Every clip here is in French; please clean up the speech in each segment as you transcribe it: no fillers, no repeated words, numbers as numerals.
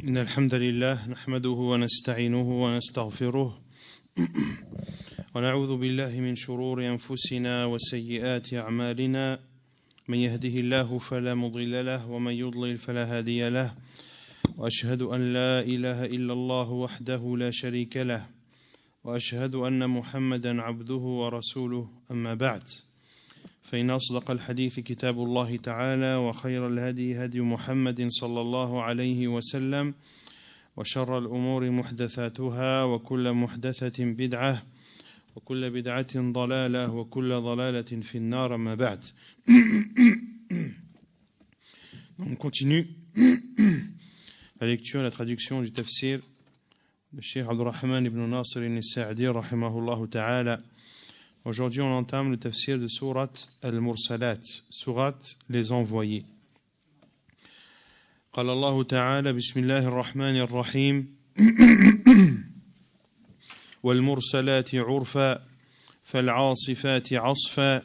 إن الحمد لله نحمده ونستعينه ونستغفره ونعوذ بالله من شرور أنفسنا وسيئات أعمالنا من يهده الله فلا مضل له ومن يضلل فلا هادي له وأشهد أن لا إله إلا الله وحده لا شريك له وأشهد أن محمدا عبده ورسوله أما بعد فإن أصدق الحديث كتاب الله تعالى وخير الهدي هدي محمد صلى الله عليه وسلم وشر الأمور محدثاتها وكل محدثة بدعة وكل بدعة ضلالة وكل ضلالة في النار ما بعد. On continue la lecture et la traduction du tafsir de Cheikh Abdurrahman ibn Nasir al-Sa'di rahimahullah ta'ala. Aujourd'hui, on entame le tafsir de Surat Al-Mursalat, Surat les Envoyés. قال الله تعالى بسم الله الرحمن الرحيم والمرسلات عرفا فالعاصفات عصفا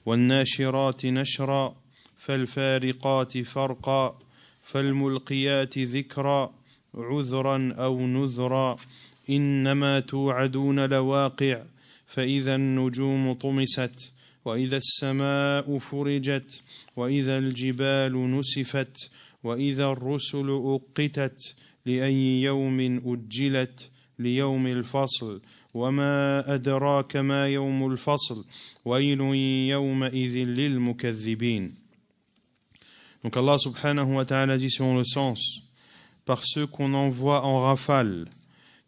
والناشرات نشرا فالفارقات فرقا فالملقيات ذكرا عذرا أو نذرا إنما توعدون لواقع فإذا النجوم طمست وإذا السماء فرجت وإذا الجبال نسفت وإذا الرسل أقتت لأي يوم أجلت ليوم الفصل وما أدراك ما يوم الفصل ويل يومئذ للمكذبين. Donc Allah subhanahu wa ta'ala dit selon le sens, par ceux qu'on envoie en rafale,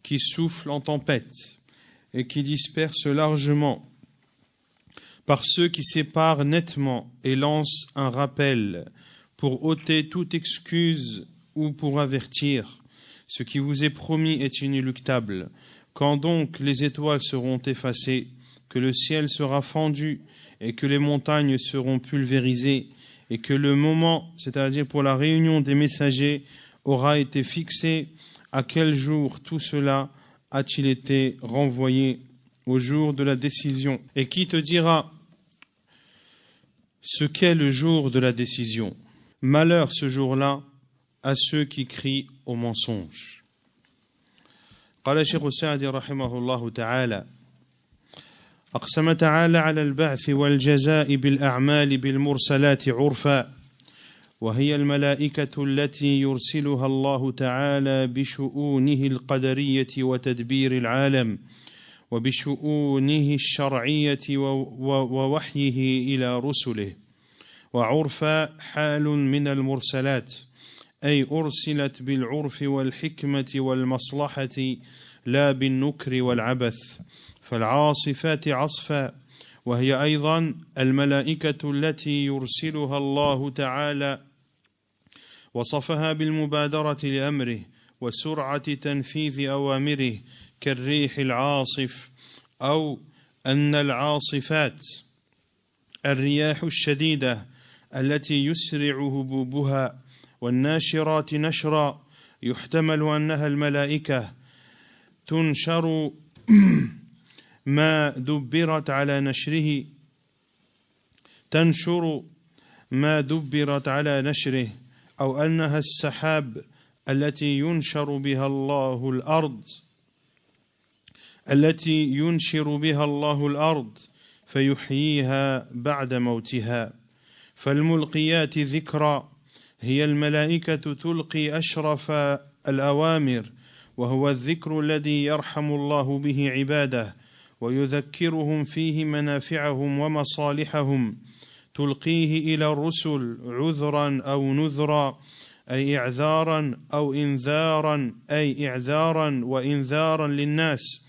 qui soufflent en tempête et qui dispersent largement, par ceux qui séparent nettement et lancent un rappel pour ôter toute excuse ou pour avertir. Ce qui vous est promis est inéluctable. Quand donc les étoiles seront effacées, que le ciel sera fendu et que les montagnes seront pulvérisées et que le moment, c'est-à-dire pour la réunion des messagers, aura été fixé, à quel jour tout cela a-t-il été renvoyé? Au jour de la décision. Et qui te dira ce qu'est le jour de la décision? Malheur ce jour-là à ceux qui crient au mensonge. قال الشيخ السعدي رحمه الله تعالى أقسم تعالى على البعث والجزاء بالأعمال بالمرسلات عرفا وهي الملائكة التي يرسلها الله تعالى بشؤونه القدرية وتدبير العالم وبشؤونه الشرعية ووحيه إلى رسله. وعرفا حال من المرسلات أي أرسلت بالعرف والحكمة والمصلحة لا بالنكر والعبث. فالعاصفات عصفا وهي أيضا الملائكة التي يرسلها الله تعالى وصفها بالمبادرة لأمره وسرعة تنفيذ أوامره كالريح العاصف أو أن العاصفات الرياح الشديدة التي يسرع هبوبها. والناشرات نشرا يحتمل أنها الملائكة تنشر ما دبرت على نشره تنشر ما دبرت على نشره أو أنها السحاب التي ينشر بها الله الأرض فيحييها بعد موتها. فالملقيات ذكرا هي الملائكة تلقي أشرف الأوامر وهو الذكر الذي يرحم الله به عباده ويذكرهم فيه منافعهم ومصالحهم. تلقيه إلى الرسل عذرا أو نذرا أي إعذارا أو إنذارا أي إعذارا وإنذارا للناس.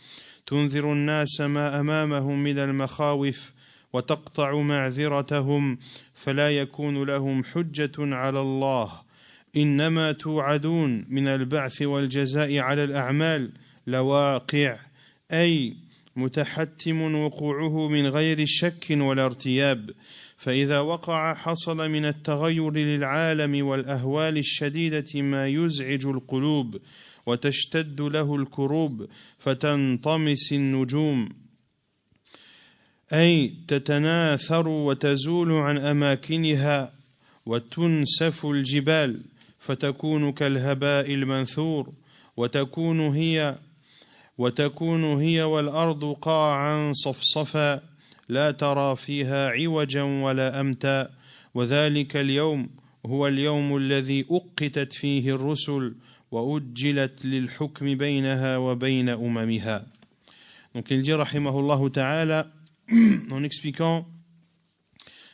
تنذر الناس ما أمامهم من المخاوف وتقطع معذرتهم فلا يكون لهم حجة على الله. إنما توعدون من البعث والجزاء على الأعمال لواقع أي متحتم وقوعه من غير شك ولا ارتياب. فإذا وقع حصل من التغير للعالم والأهوال الشديدة ما يزعج القلوب وتشتد له الكروب فتنطمس النجوم أي تتناثر وتزول عن أماكنها وتنسف الجبال فتكون كالهباء المنثور وتكون هي والأرض قاعا صفصفا لا ترى فيها عوجا ولا أمتا وذلك اليوم هو اليوم الذي أقتت فيه الرسل وأجلت للحكم بينها وبين أممها. Donc il dit rahimahullah ta'ala en expliquant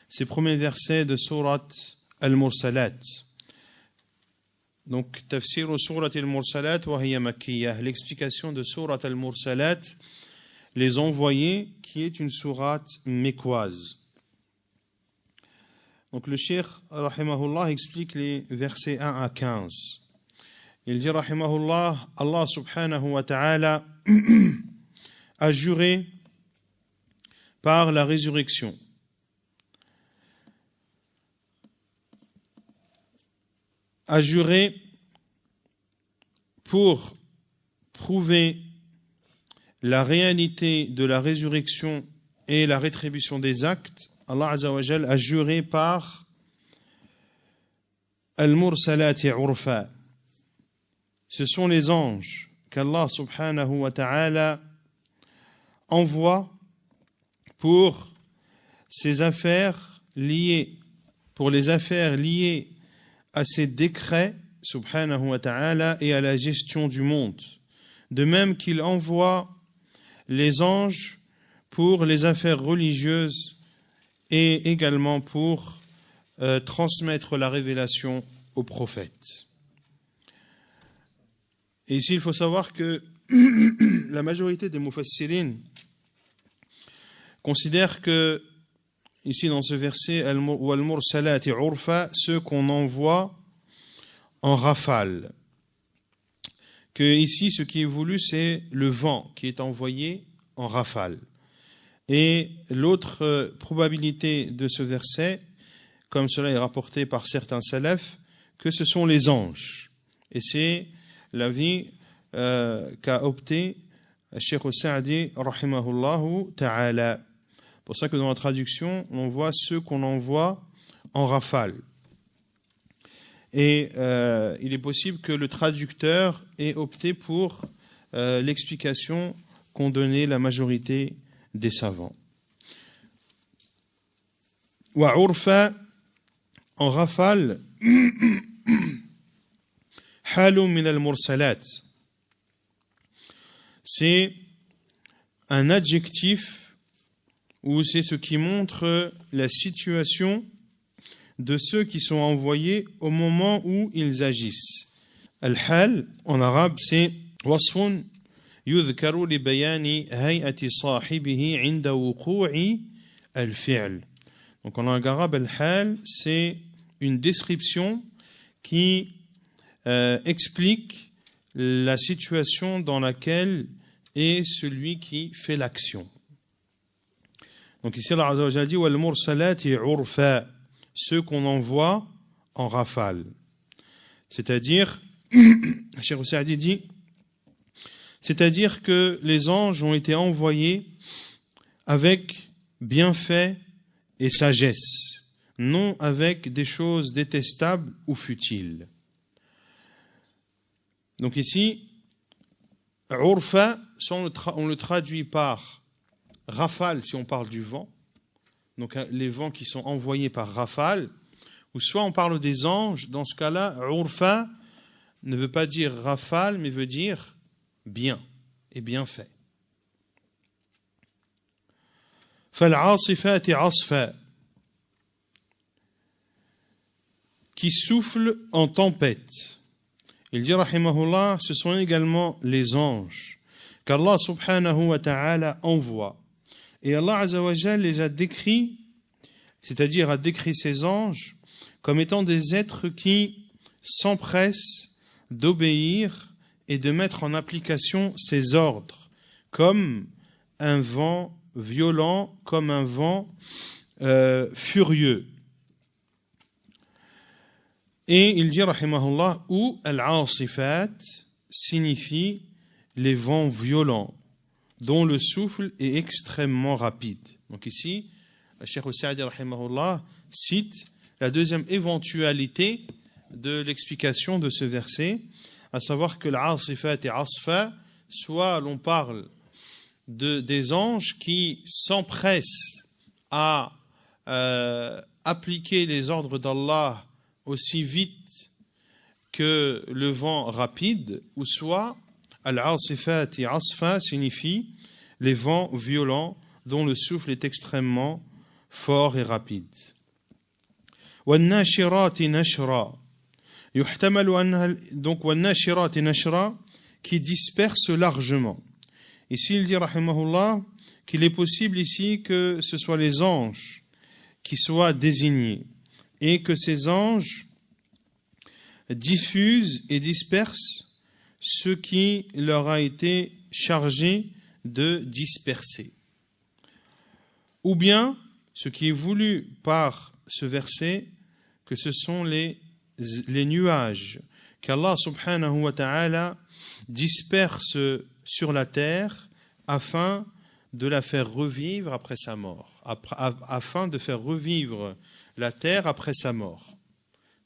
ces premiers versets de Surat Al-Mursalat. Donc tafsir Surat Al-Mursalat wa hiya makkiyah, l'explication de Surat Al-Mursalat, les envoyés, qui est une sourate mécoise. Donc le cheikh rahimahullah explique les versets 1 à 15. Il dit rahimahullah, Allah subhanahu wa ta'ala a juré par la résurrection. A juré pour prouver la réalité de la résurrection et la rétribution des actes. Allah Azza wa Jal a juré par Al-Mursalati Urfa. Ce sont les anges qu'Allah subhanahu wa ta'ala envoie pour ces affaires liées, pour les affaires liées à ses décrets subhanahu wa ta'ala et à la gestion du monde. De même qu'il envoie les anges pour les affaires religieuses et également pour transmettre la révélation aux prophètes. Et ici, il faut savoir que la majorité des mufassirin considèrent que, ici dans ce verset, Al-Mursalati Urfa, ceux qu'on envoie en rafale. Que ici, ce qui est voulu, c'est le vent qui est envoyé en rafale. Et l'autre probabilité de ce verset, comme cela est rapporté par certains salafs, que ce sont les anges. Et c'est l'avis qu'a opté Cheikh Sa'di rahimahullahu ta'ala. C'est pour ça que dans la traduction, on voit ceux qu'on envoie en rafale. Et il est possible que le traducteur ait opté pour l'explication qu'ont donnée la majorité des savants. Wa urfa, en rafale, halum min al-mursalat. C'est un adjectif ou c'est ce qui montre la situation de ceux qui sont envoyés au moment où ils agissent. Al-hal, en arabe, c'est wasfun yudhkaru li bayani hay'ati sahibihi 'inda wuqu'i al-fi'l. Donc en langue arabe, al-hal, c'est une description qui explique la situation dans laquelle est celui qui fait l'action. Donc ici, Allah Azza wa Jalla dit wal mursalati urfa, ceux qu'on envoie en rafale. C'est-à-dire, Cheikh Sa'di dit, c'est-à-dire que les anges ont été envoyés avec bienfait et sagesse, non avec des choses détestables ou futiles. Donc ici, urfa, on le traduit par rafale si on parle du vent, donc les vents qui sont envoyés par rafale, ou soit on parle des anges. Dans ce cas-là, urfa ne veut pas dire rafale, mais veut dire bien et bien fait. Fal-'asifati 'asfa, qui souffle en tempête. Il dit rahimahullah, ce sont également les anges qu'Allah subhanahu wa ta'ala envoie. Et Allah Azza wa Jal les a décrits, c'est-à-dire a décrit ces anges comme étant des êtres qui s'empressent d'obéir et de mettre en application ses ordres, comme un vent violent, comme un vent furieux. Et il dit rahimahullah, ou al-'asifat signifie les vents violents, dont le souffle est extrêmement rapide. Donc ici, le Cheikh Sa'di rahimahullah cite la deuxième éventualité de l'explication de ce verset, à savoir que l'asifat et asfa, soit l'on parle des anges qui s'empressent à appliquer les ordres d'Allah aussi vite que le vent rapide, ou soit al-asifat et asfa signifie les vents violents dont le souffle est extrêmement fort et rapide. وَالنَّاشِرَاتِ نَشْرًا يُحْتَمَلُ أَنَّهَا donc وَالنَّاشِرَاتِ نَشْرًا qui disperse largement. Ici il dit rahimahullah qu'il est possible ici que ce soit les anges qui soient désignés et que ces anges diffusent et dispersent ce qui leur a été chargé de disperser. Ou bien, ce qui est voulu par ce verset, que ce sont les nuages qu'Allah subhanahu wa ta'ala disperse sur la terre afin de la faire revivre après sa mort, afin de faire revivre la terre après sa mort.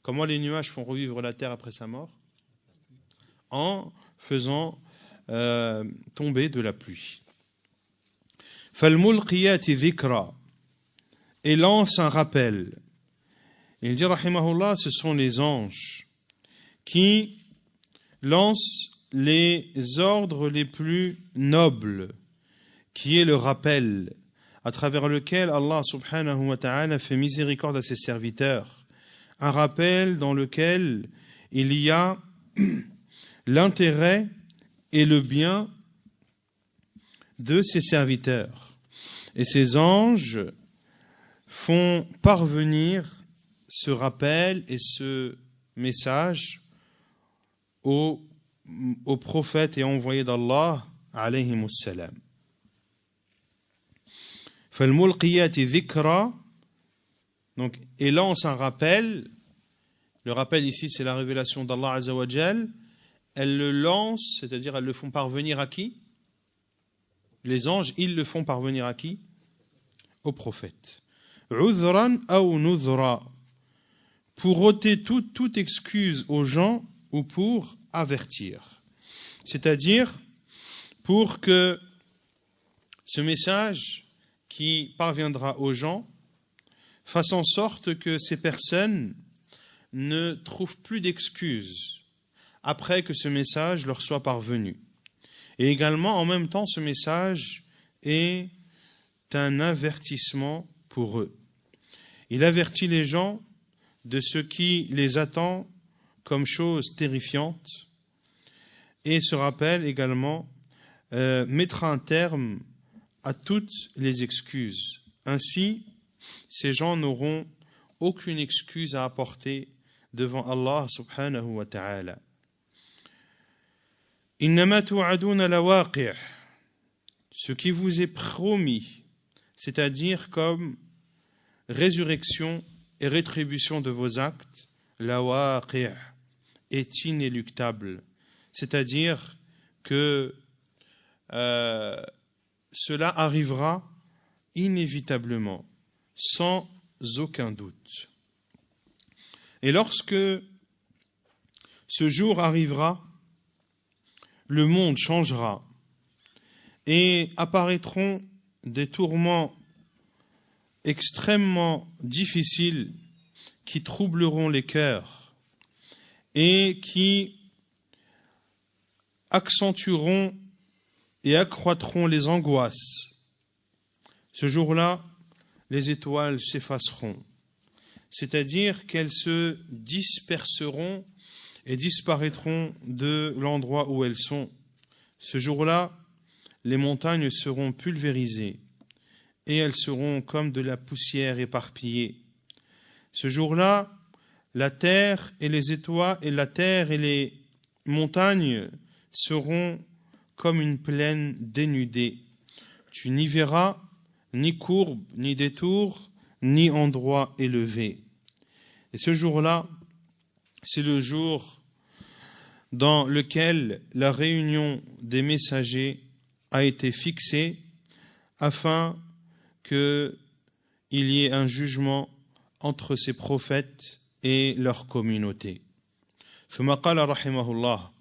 Comment les nuages font revivre la terre après sa mort? En faisant tomber de la pluie. فَالْمُلْقِيَاتِ ذِكْرًا et lance un rappel. Il dit rahimahullah, ce sont les anges qui lancent les ordres les plus nobles, qui est le rappel, à travers lequel Allah subhanahu wa ta'ala fait miséricorde à ses serviteurs. Un rappel dans lequel il y a l'intérêt et le bien de ses serviteurs. Et ces anges font parvenir ce rappel et ce message aux prophètes et envoyés d'Allah alayhimus salam. فَالْمُلْقِيَاتِ ذِكْرًا donc, et lance un rappel. Le rappel ici, c'est la révélation d'Allah Azza wa Jal. Elles le lancent, c'est-à-dire elles le font parvenir à qui? Les anges, ils le font parvenir à qui? Aux prophètes. عُذْرًا أَوْ نُذْرًا pour ôter toute excuse aux gens ou pour avertir. C'est-à-dire pour que ce message qui parviendra aux gens fasse en sorte que ces personnes ne trouvent plus d'excuses après que ce message leur soit parvenu. Et également, en même temps, ce message est un avertissement pour eux. Il avertit les gens de ce qui les attend comme chose terrifiante et se rappelle également mettra un terme à toutes les excuses. Ainsi, ces gens n'auront aucune excuse à apporter devant Allah subhanahu wa ta'ala. Innama tu'aduna lawaqi', ce qui vous est promis, c'est-à-dire comme résurrection et rétribution de vos actes, lawaqi' est inéluctable. C'est-à-dire que cela arrivera inévitablement, sans aucun doute. Et lorsque ce jour arrivera, le monde changera et apparaîtront des tourments extrêmement difficiles qui troubleront les cœurs et qui accentueront et accroîtront les angoisses. Ce jour-là, les étoiles s'effaceront, c'est-à-dire qu'elles se disperseront et disparaîtront de l'endroit où elles sont. Ce jour-là, les montagnes seront pulvérisées et elles seront comme de la poussière éparpillée. Ce jour-là, la terre et les étoiles et la terre et les montagnes seront comme une plaine dénudée. Tu n'y verras ni courbe, ni détour, ni endroit élevé. Et ce jour-là, c'est le jour dans lequel la réunion des messagers a été fixée afin qu'il y ait un jugement entre ces prophètes et leur communauté. ثم قال رحمه الله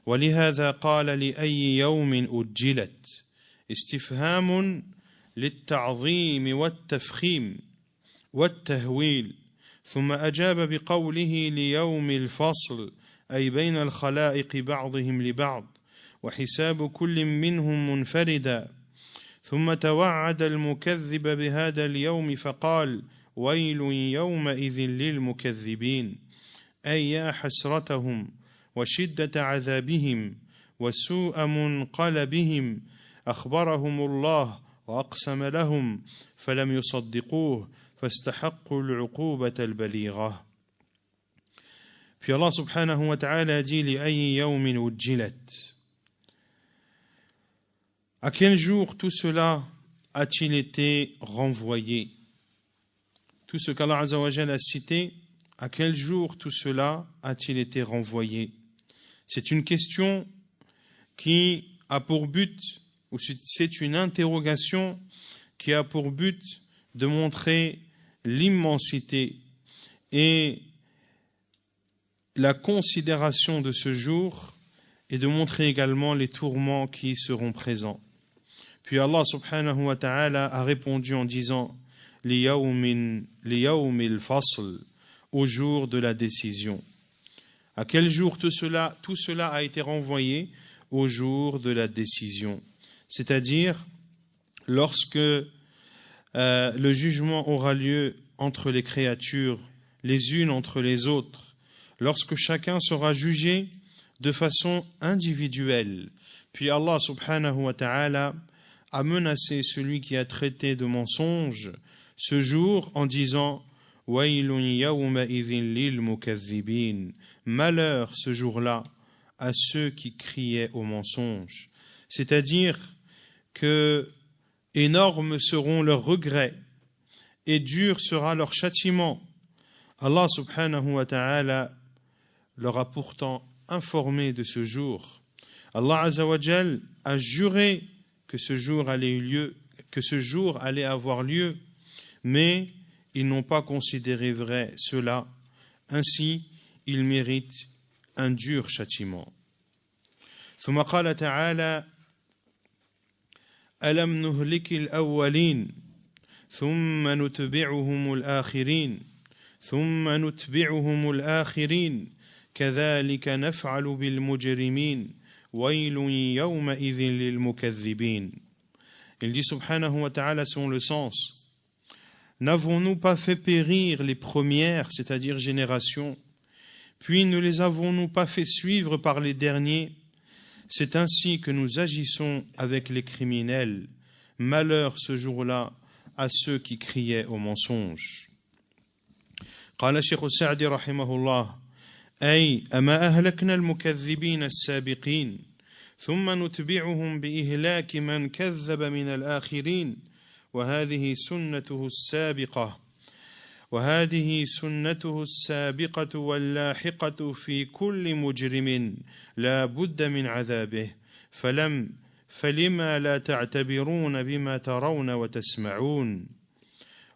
ولهذا قال لأي يوم أجلت استفهام للتعظيم والتفخيم والتهويل ثم أجاب بقوله ليوم الفصل أي بين الخلائق بعضهم لبعض وحساب كل منهم منفردا ثم توعد المكذب بهذا اليوم فقال ويل يومئذ للمكذبين أي يا حسرتهم وشدة عذابهم وسوء منقلبهم أخبرهم الله وأقسم لهم فلم يصدقوه فاستحقوا العقوبة البليغة. Puis Allah subhanahu wa ta'ala dit لأي يوم أجلت. À quel jour tout cela a-t-il été renvoyé? Tout ce qu'Allah Azza wa Jalla a cité, à quel jour tout cela a-t-il été renvoyé? C'est une question qui a pour but, ou c'est une interrogation qui a pour but de montrer l'immensité et la considération de ce jour et de montrer également les tourments qui y seront présents. Puis Allah subhanahu wa ta'ala a répondu en disant liyawmil fasl, au jour de la décision. À quel jour tout cela a été renvoyé? Au jour de la décision. C'est-à-dire lorsque le jugement aura lieu entre les créatures, les unes entre les autres, lorsque chacun sera jugé de façon individuelle. Puis Allah subhanahu wa ta'ala a menacé celui qui a traité de mensonge ce jour en disant Waylun yawma'idhin lil mukaththibin. Malheur ce jour-là à ceux qui criaient au mensonge. C'est-à-dire que énormes seront leurs regrets et dur sera leur châtiment. Allah subhanahu wa ta'ala leur a pourtant informé de ce jour. Allah azza wa jal a juré que ce jour allait avoir lieu, mais ils n'ont pas considéré vrai cela. Ainsi, ils méritent un dur châtiment. ثم قال تعالى ألم نهلك الأولين ثم نتبعهم الآخرين كذلك نفعل بالمجرمين ويل يومئذ للمكذبين. Il dit subhanahu wa ta'ala selon le sens: n'avons-nous pas fait périr les premières, c'est-à-dire générations, puis ne les avons-nous pas fait suivre par les derniers? C'est ainsi que nous agissons avec les criminels. Malheur ce jour-là à ceux qui criaient au mensonge. قال الشيخ السعدي رحمه الله أي أما أهلكنا المكذبين السابقين ثم نتبعهم بإهلاك من كذب من الآخرين وهذه سنته السابقة واللاحقة في كل مجرم لا بد من عذابه فلما لا تعتبرون بما ترون وتسمعون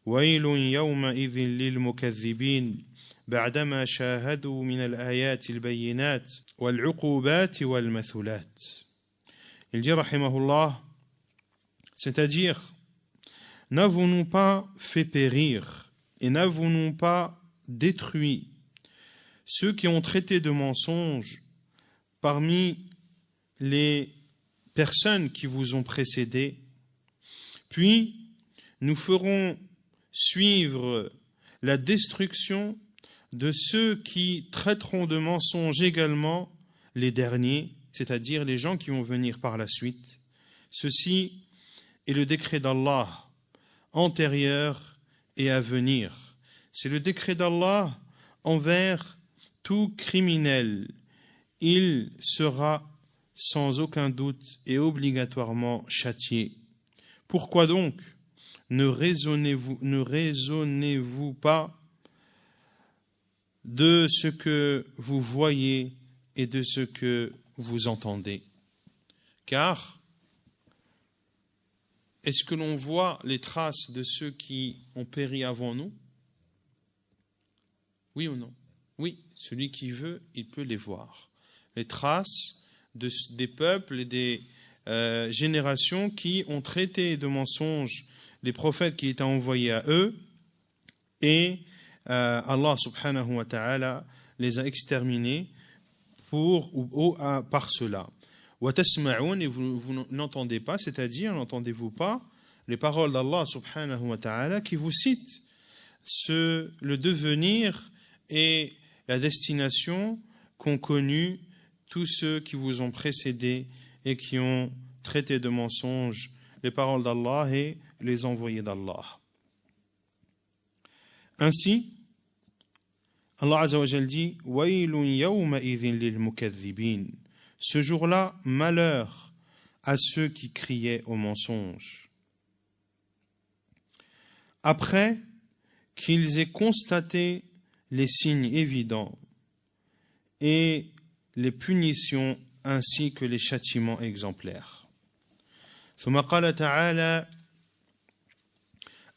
ويل يومئذ للمكذبين بعدما شاهدوا من الآيات البينات والعقوبات والمثلات. Il dit rahimahullah, c'est-à-dire n'avons-nous pas fait périr et n'avons-nous pas détruit ceux qui ont traité de mensonges parmi les personnes qui vous ont précédés, puis nous ferons suivre la destruction de ceux qui traiteront de mensonges également les derniers, c'est-à-dire les gens qui vont venir par la suite. Ceci est le décret d'Allah antérieur et à venir. C'est le décret d'Allah envers tout criminel. Il sera sans aucun doute et obligatoirement châtié. Pourquoi donc ne raisonnez-vous pas de ce que vous voyez et de ce que vous entendez? Car est-ce que l'on voit les traces de ceux qui ont péri avant nous? Oui ou non? Oui, Celui qui veut, il peut les voir. Les traces des peuples et des générations qui ont traité de mensonges les prophètes qui étaient envoyés à eux, et Allah subhanahu wa ta'ala les a exterminés par cela. Et vous n'entendez pas, c'est-à-dire n'entendez-vous pas les paroles d'Allah subhanahu wa ta'ala qui vous citent le devenir et la destination qu'ont connu tous ceux qui vous ont précédés et qui ont traité de mensonges les paroles d'Allah et les envoyés d'Allah. Ainsi, Allah Azza wa Jal dit « Waylun yawma idhin lil mukaththibin » Ce jour-là, malheur à ceux qui criaient au mensonge. Après qu'ils aient constaté les signes évidents et les punitions ainsi que les châtiments exemplaires. ثم قال تعالى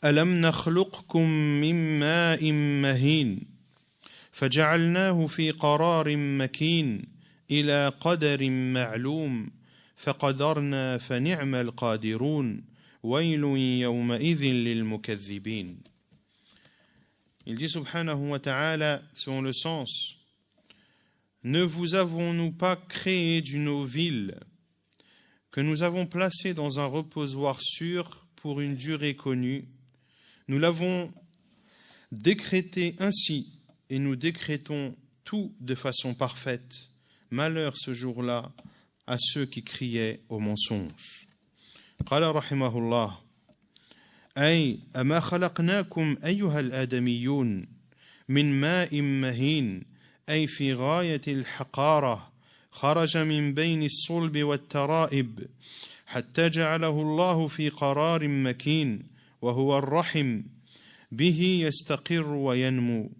ألم نخلقكم من ماء مهين فجعلناه في قرار مكين إلى قدر معلوم فقدرنا فنعم القادرون ويل يومئذ للمكذبين. Il dit subhanahu wa ta'ala, selon le sens, ne vous avons-nous pas créé d'une eau vile que nous avons placée dans un reposoir sûr pour une durée connue? Nous l'avons décrété ainsi et nous décrétons tout de façon parfaite. Malheur ce jour-là à ceux qui criaient au mensonge. قال رحمه الله أي أما خلقناكم أيها الآدميون من ماء مهين أي في غاية الحقارة خرج من بين الصلب والترائب حتى جعله الله في قرار مكين وهو الرحم به يستقر وينمو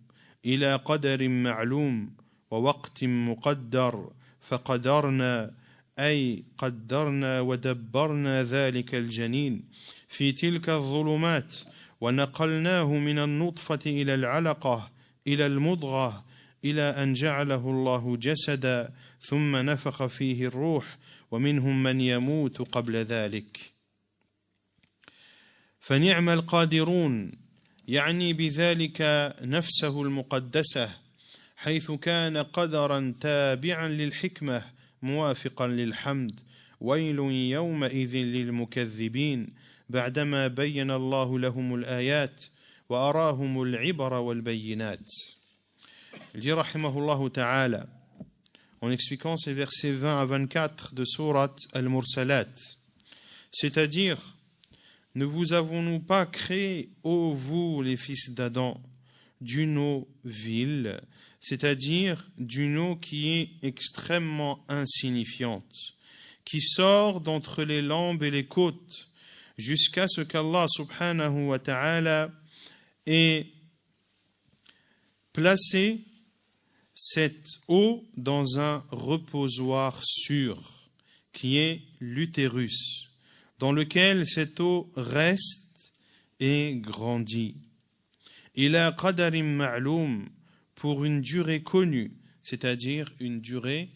إلى قدر معلوم ووقت مقدر فقدرنا أي قدرنا ودبرنا ذلك الجنين في تلك الظلمات ونقلناه من النطفة إلى العلقة إلى المضغة إلى أن جعله الله جسدا ثم نفخ فيه الروح ومنهم من يموت قبل ذلك. فنعم القادرون يعني بذلك نفسه المقدسة حيث كان قدرا تابعا للحكمة موافقا للحمد. ويل يومئذ للمكذبين بعدما بين الله لهم الآيات وأراهم العبر والبينات. Il dit rahimahullah ta'ala en expliquant ces versets 20 à 24 de sourate Al-Mursalat, c'est-à-dire ne vous avons-nous pas créé, ô vous les fils d'Adam, d'une eau vile, c'est-à-dire d'une eau qui est extrêmement insignifiante, qui sort d'entre les lambes et les côtes, jusqu'à ce qu'Allah subhanahu wa ta'ala ait placé cette eau dans un reposoir sûr, qui est l'utérus, dans lequel cette eau reste et grandit. Ila qadarim ma'loum, pour une durée connue, c'est-à-dire une durée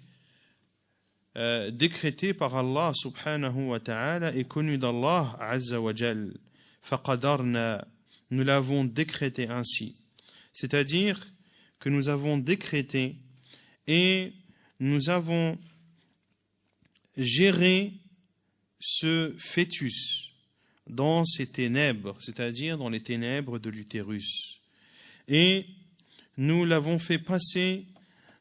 décrétée par Allah subhanahu wa ta'ala et connue d'Allah azza wa jal. Faqadarna, nous l'avons décrété ainsi, c'est-à-dire que nous avons décrété et nous avons géré ce fœtus dans ces ténèbres, c'est-à-dire dans les ténèbres de l'utérus. Et nous l'avons fait passer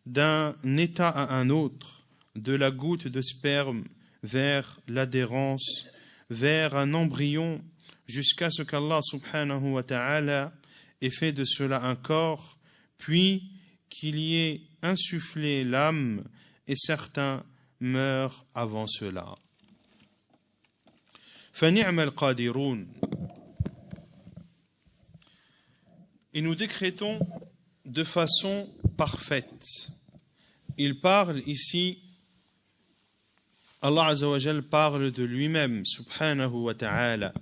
d'un état à un autre, de la goutte de sperme vers l'adhérence, vers un embryon, jusqu'à ce qu'Allah subhanahu wa ta'ala ait fait de cela un corps, puis qu'il y ait insufflé l'âme, et certains meurent avant cela. فَنِعْمَ الْقَادِرُونَ. Et nous décrétons de façon parfaite. Il parle ici, Allah Azza wa Jal parle de lui-même, subhanahu wa ta'ala,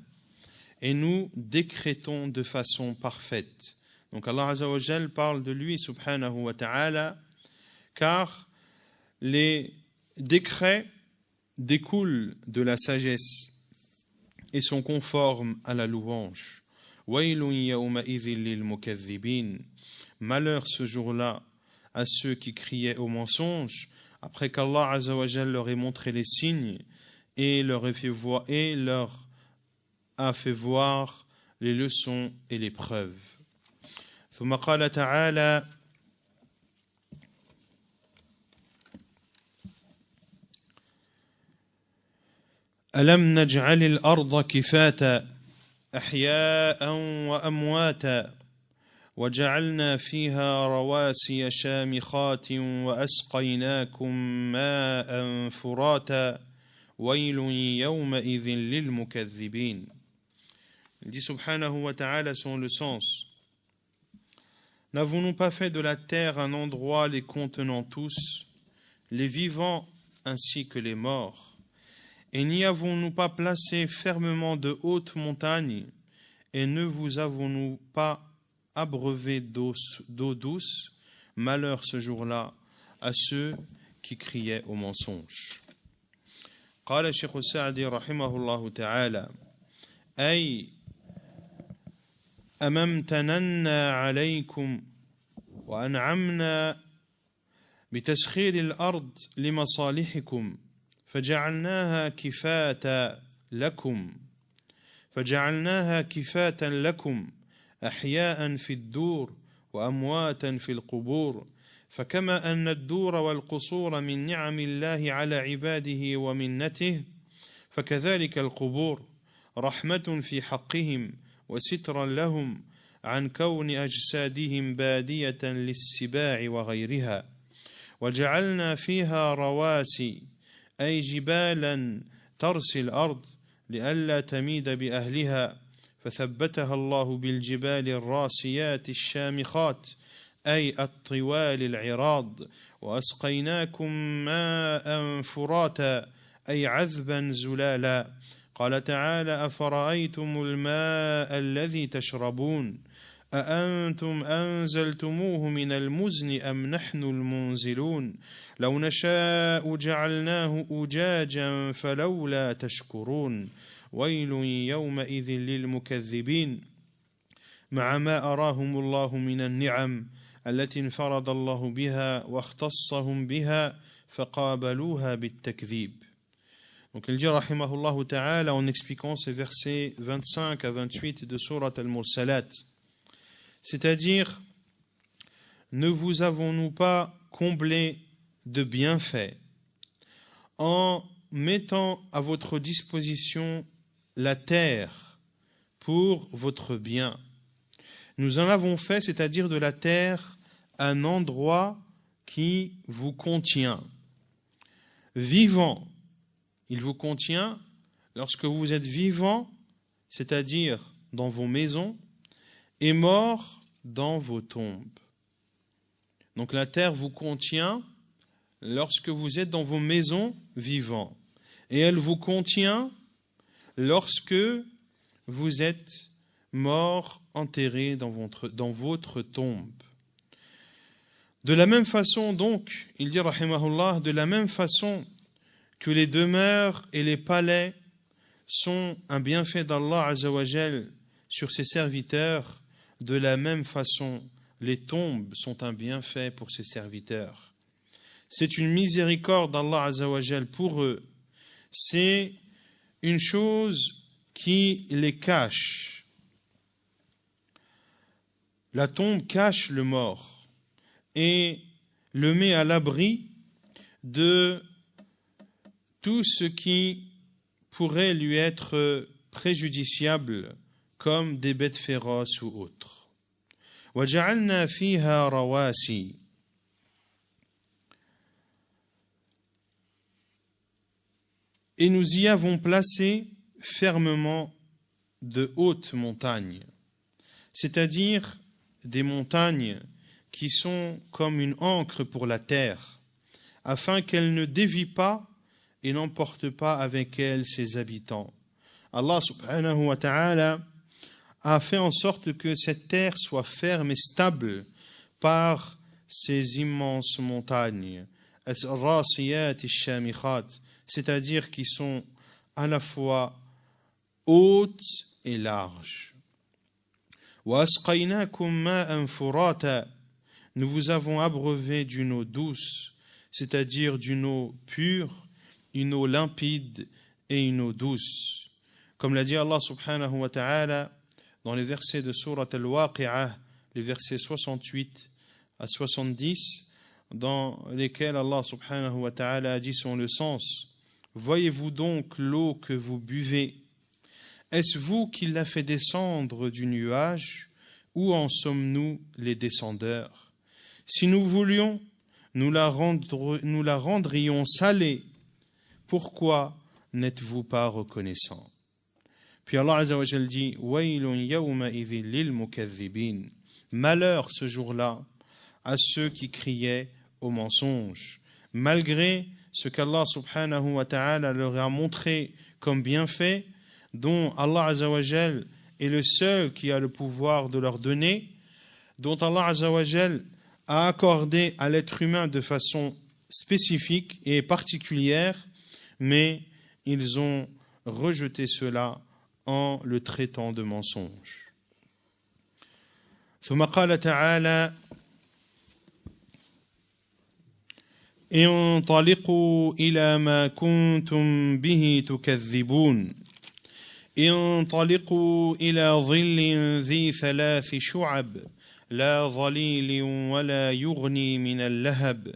et nous décrétons de façon parfaite. Donc Allah Azza wa Jal parle de lui, subhanahu wa ta'ala, car les décrets découlent de la sagesse et sont conformes à la louange. Waylun yawma'idhin lil mukaththibin. Malheur ce jour-là à ceux qui criaient au mensonge, après qu'Allah Azza wa Jal leur ait montré les signes et leur a fait voir les leçons et les preuves. ثم قال تعالى ألم نجعل الأرض كفاتا أحياء وأمواتا وجعلنا فيها رواسي شامخات وأسقيناكم ماء فراتا ويل يومئذ للمكذبين. Il dit subhanahu wa ta'ala selon le sens: N'avons-nous pas fait de la terre un endroit les contenant tous, les vivants ainsi que les morts? Et n'y avons-nous pas placé fermement de hautes montagnes, et ne vous avons-nous pas abreuvé d'eau douce? Malheur ce jour-là à ceux qui criaient au mensonge. قال الشيخ السعدي رحمه الله تعالى: أي أما امتننا عليكم وأنعمنا بتسخير الأرض لمصالحكم فجعلناها كفاة لكم أحياء في الدور وأمواتا في القبور، فكما أن الدور والقصور من نعم الله على عباده ومنته، فكذلك القبور رحمة في حقهم وسترا لهم عن كون أجسادهم بادية للسباع وغيرها. وجعلنا فيها رواسي أي جبالا ترسي الأرض لئلا تميد بأهلها، فثبتها الله بالجبال الراسيات الشامخات أي الطوال العراض. وأسقيناكم ماء فراتا أي عذبا زلالا. قال تعالى: أفرأيتم الماء الذي تشربون أأنتم أنزلتموه من المزن أم نحن المنزلون لو نشاء جعلناه أجاجا فلولا تشكرون ويل يومئذ للمكذبين. مع ما أراهم الله من النعم التي انفرد الله بها واختصهم بها فقابلوها بالتكذيب. Donc il dit rahimahullah ta'ala en expliquant ces versets 25 à 28 de Surat al-Mursalat, c'est-à-dire: ne vous avons-nous pas comblé de bienfaits en mettant à votre disposition la terre pour votre bien? Nous en avons fait, c'est-à-dire de la terre, un endroit qui vous contient. Vivant, il vous contient lorsque vous êtes vivant, c'est-à-dire dans vos maisons, et mort dans vos tombes. Donc la terre vous contient lorsque vous êtes dans vos maisons vivants, et elle vous contient lorsque vous êtes mort, enterré dans votre tombe. De la même façon donc, il dit rahimahullah, de la même façon que les demeures et les palais sont un bienfait d'Allah Azza wa Jal sur ses serviteurs, de la même façon les tombes sont un bienfait pour ses serviteurs. C'est une miséricorde d'Allah Azza wa Jal pour eux. C'est une chose qui les cache. La tombe cache le mort et le met à l'abri de tout ce qui pourrait lui être préjudiciable, comme des bêtes féroces ou autres. وَجَعَلْنَا فِيهَا رَوَاسِي. Et nous y avons placé fermement de hautes montagnes, c'est-à-dire des montagnes qui sont comme une ancre pour la terre, afin qu'elle ne dévie pas et n'emporte pas avec elle ses habitants. Allah subhanahu wa ta'ala a fait en sorte que cette terre soit ferme et stable par ces immenses montagnes, c'est-à-dire qui sont à la fois hautes et larges. Nous vous avons abreuvé d'une eau douce, c'est-à-dire d'une eau pure, une eau limpide et une eau douce. Comme l'a dit Allah subhanahu wa ta'ala dans les versets de Surat Al-Waqi'ah, les versets 68 à 70, dans lesquels Allah subhanahu wa ta'ala a dit selon le sens: Voyez-vous donc l'eau que vous buvez? Est-ce vous qui l'a fait descendre du nuage, ou en sommes-nous les descendeurs? Si nous voulions, nous la rendrions salée. Pourquoi n'êtes-vous pas reconnaissants? Puis Allah Azza wa Jal dit: Waylun yawma idhin lil mukaththibin. Malheur ce jour-là à ceux qui criaient au mensonge, malgré ce qu'Allah subhanahu wa ta'ala leur a montré comme bienfait, dont Allah Azza wa Jal est le seul qui a le pouvoir de leur donner, dont Allah Azza wa Jal a accordé à l'être humain de façon spécifique et particulière, mais ils ont rejeté cela en le traitant de mensonge. ثم قال تعالى: انطلقوا إلى ما كنتم به تكذبون انطلقوا إلى ظل ذي ثلاث شعب لا ظليل ولا يغني من اللهب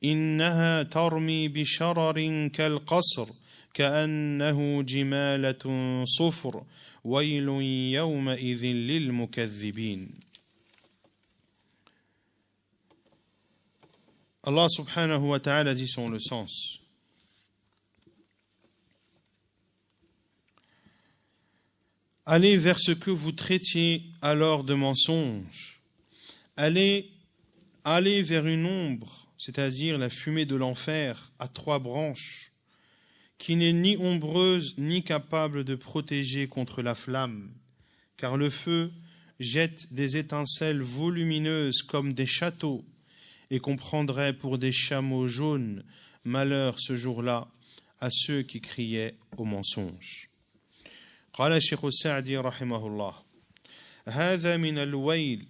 إنها ترمي بشرر كالقصر كأنه جمالة صفر ويل يومئذ للمكذبين. Allah subhanahu wa ta'ala dit selon le sens: Allez vers ce que vous traitiez alors de mensonge. Allez vers une ombre, c'est-à-dire la fumée de l'enfer à trois branches, qui n'est ni ombreuse ni capable de protéger contre la flamme, car le feu jette des étincelles volumineuses comme des châteaux, et qu'on prendrait pour des chameaux jaunes. Malheur ce jour-là à ceux qui criaient au mensonge. قال الشيخ السعدي رحمه الله: هذا من الويل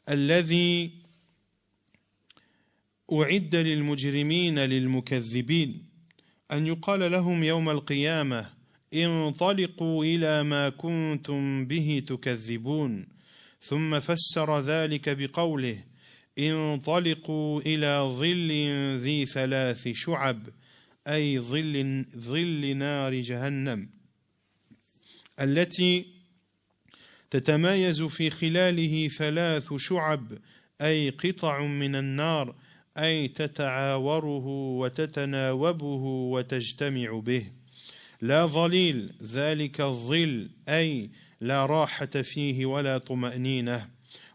الذي أعد للمجرمين للمكذبين أن يقال لهم يوم القيامة انطلقوا إلى ما كنتم به تكذبون ثم فسر ذلك بقوله انطلقوا إلى ظل ذي ثلاث شعب أي ظل نار جهنم التي تتمايز في خلاله ثلاث شعب أي قطع من النار أي تتعاوره وتتناوبه وتجتمع به لا ظليل ذلك الظل أي لا راحة فيه ولا طمأنينة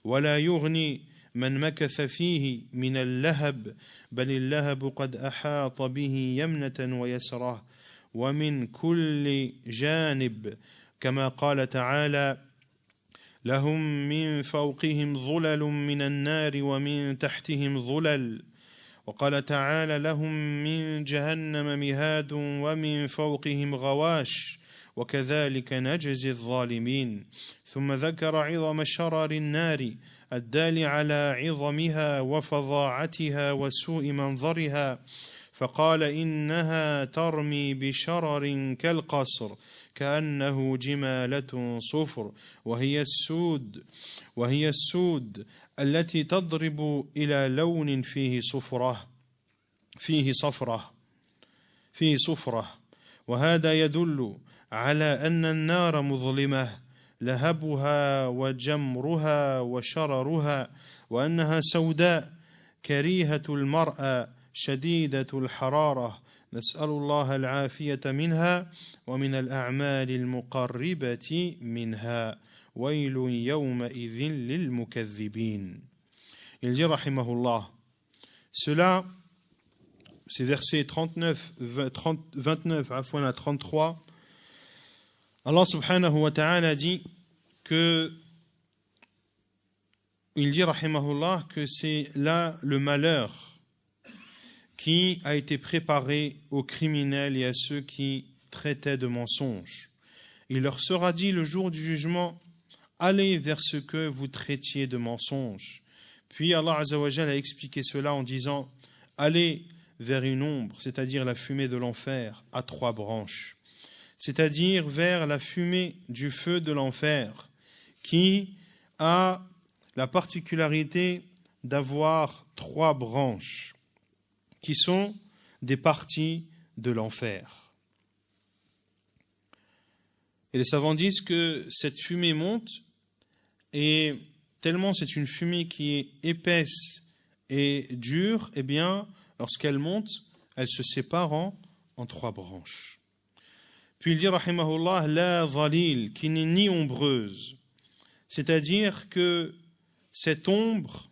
ولا يغني من مكث فيه من اللهب بل اللهب قد أحاط به يمنة ويسرة ومن كل جانب كما قال تعالى لهم من فوقهم ظلل من النار ومن تحتهم ظلل وقال تعالى لهم من جهنم مهاد ومن فوقهم غواش وكذلك نجزي الظالمين ثم ذكر عظم شرر النار الدال على عظمها وفظاعتها وسوء منظرها فقال إنها ترمي بشرر كالقصر كأنه جمالة صفر وهي السود التي تضرب إلى لون فيه صفرة وهذا يدل على أن النار مظلمة لهبها وجمرها وشررها وأنها سوداء كريهة المرأة شديدة الحرارة نسأل الله العافية منها ومن الأعمال المقربة منها ويل يومئذ للمكذبين. Il dit rahimahullah, cela, c'est verset 29 à 33, Allah subhanahu wa ta'ala dit: que il dit rahimahullah que c'est là le malheur qui a été préparé aux criminels et à ceux qui traitaient de mensonges. Il leur sera dit le jour du jugement, allez vers ce que vous traitiez de mensonges. Puis Allah Azza wa Jalla a expliqué cela en disant, allez vers une ombre, c'est-à-dire la fumée de l'enfer, à 3 branches, c'est-à-dire vers la fumée du feu de l'enfer, qui a la particularité d'avoir 3 branches, qui sont des parties de l'enfer. Et les savants disent que cette fumée monte, et tellement c'est une fumée qui est épaisse et dure, eh bien, lorsqu'elle monte, elle se sépare en 3 branches. Puis il dit, rahimahullah, la zalil, qui n'est ni ombreuse, c'est-à-dire que cette ombre